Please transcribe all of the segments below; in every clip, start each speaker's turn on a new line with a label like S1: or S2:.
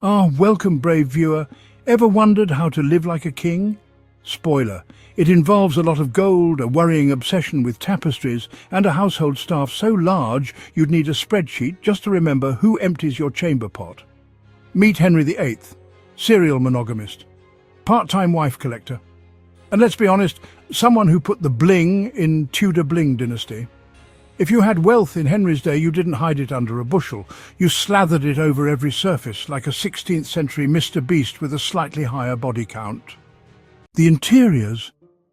S1: Welcome, brave viewer. Ever wondered how to live like a king? Spoiler, it involves a lot of gold, a worrying obsession with tapestries, and a household staff so large you'd need a spreadsheet just to remember who empties your chamber pot. Meet Henry VIII, serial monogamist, part-time wife collector. And let's be honest, someone who put the bling in Tudor bling dynasty. If you had wealth in Henry's day, you didn't hide it under a bushel. You slathered it over every surface, like a 16th century Mr. Beast with a slightly higher body count. The interiors.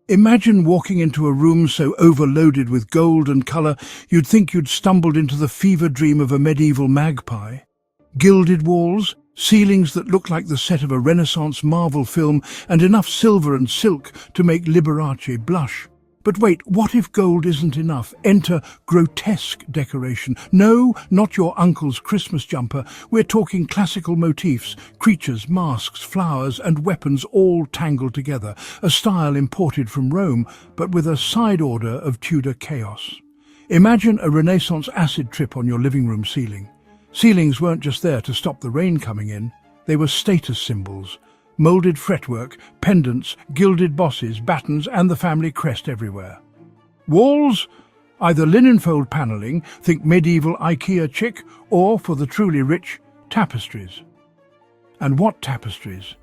S1: Imagine walking into a room so overloaded with gold and colour you'd think you'd stumbled into the fever dream of a medieval magpie. Gilded walls, ceilings that look like the set of a Renaissance Marvel film, and enough silver and silk to make Liberace blush. But wait, what if gold isn't enough? Enter grotesque decoration. No, not your uncle's Christmas jumper. We're talking classical motifs, creatures, masks, flowers and weapons all tangled together. A style imported from Rome, but with a side order of Tudor chaos. Imagine a Renaissance acid trip on your living room ceiling. Ceilings weren't just there to stop the rain coming in. They were status symbols. Moulded fretwork, pendants, gilded bosses, battens and the family crest everywhere. Walls? Either linen fold panelling, think medieval IKEA chic, or, for the truly rich, tapestries. And what tapestries?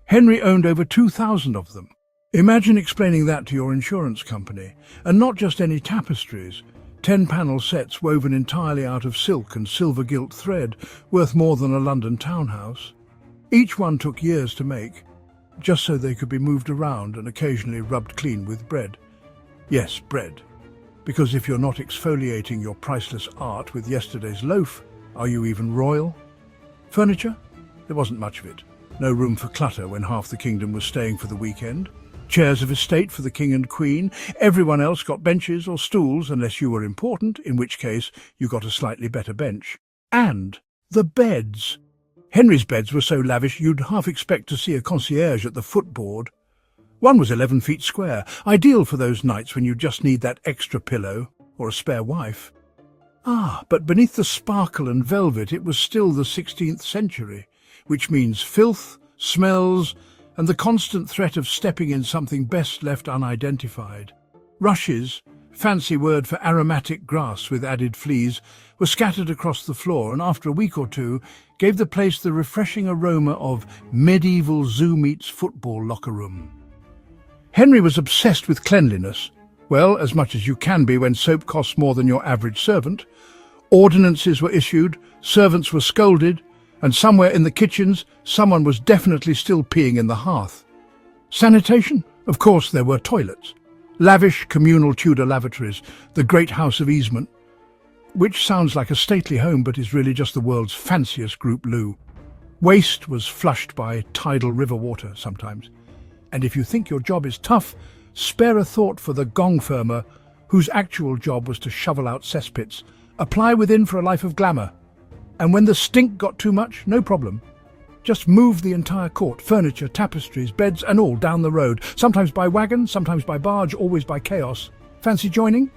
S1: Henry owned over 2,000 of them. Imagine explaining that to your insurance company. And not just any tapestries. 10-panel sets woven entirely out of silk and silver gilt thread, worth more than a London townhouse. Each one took years to make, just so they could be moved around and occasionally rubbed clean with bread. Yes, bread. Because if you're not exfoliating your priceless art with yesterday's loaf, are you even royal? Furniture? There wasn't much of it. No room for clutter when half the kingdom was staying for the weekend. Chairs of estate for the king and queen. Everyone else got benches or stools unless you were important, in which case you got a slightly better bench. And the beds. Henry's beds were so lavish you'd half expect to see a concierge at the footboard. One was 11 feet square, ideal for those nights when you just need that extra pillow or a spare wife. But beneath the sparkle and velvet it was still the 16th century, which means filth, smells, and the constant threat of stepping in something best left unidentified. Rushes, fancy word for aromatic grass with added fleas, were scattered across the floor and after a week or two gave the place the refreshing aroma of medieval zoo meets football locker room. Henry was obsessed with cleanliness. Well, as much as you can be when soap costs more than your average servant. Ordinances were issued, servants were scolded, and somewhere in the kitchens someone was definitely still peeing in the hearth. Sanitation? Of course there were toilets. Lavish communal Tudor lavatories, the Great House of Easement, which sounds like a stately home but is really just the world's fanciest group loo. Waste was flushed by tidal river water sometimes. And if you think your job is tough, spare a thought for the gong firmer, whose actual job was to shovel out cesspits. Apply within for a life of glamour. And when the stink got too much, no problem. Just move the entire court, furniture, tapestries, beds and all down the road, sometimes by wagon, sometimes by barge, always by chaos. Fancy joining?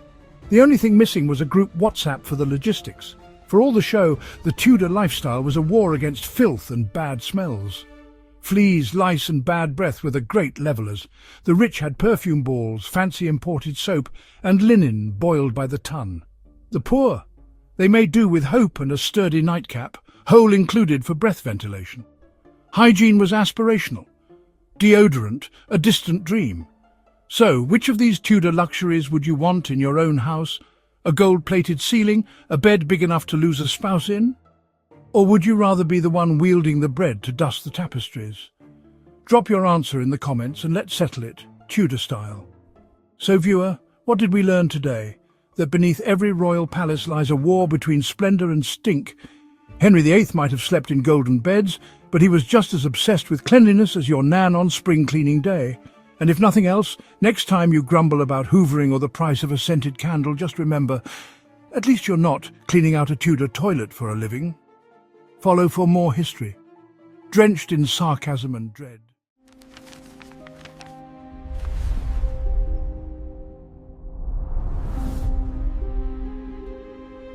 S1: The only thing missing was a group WhatsApp for the logistics. For all the show, the Tudor lifestyle was a war against filth and bad smells. Fleas, lice and bad breath were the great levellers. The rich had perfume balls, fancy imported soap, and linen boiled by the ton. The poor? They made do with hope and a sturdy nightcap, hole included for breath ventilation. Hygiene was aspirational. Deodorant, a distant dream. So, which of these Tudor luxuries would you want in your own house? A gold-plated ceiling, a bed big enough to lose a spouse in? Or would you rather be the one wielding the bread to dust the tapestries? Drop your answer in the comments and let's settle it, Tudor style. So viewer, what did we learn today? That beneath every royal palace lies a war between splendour and stink. Henry VIII might have slept in golden beds, but he was just as obsessed with cleanliness as your nan on spring cleaning day. And if nothing else, next time you grumble about hoovering or the price of a scented candle, just remember, at least you're not cleaning out a Tudor toilet for a living. Follow for more history, drenched in sarcasm and dread.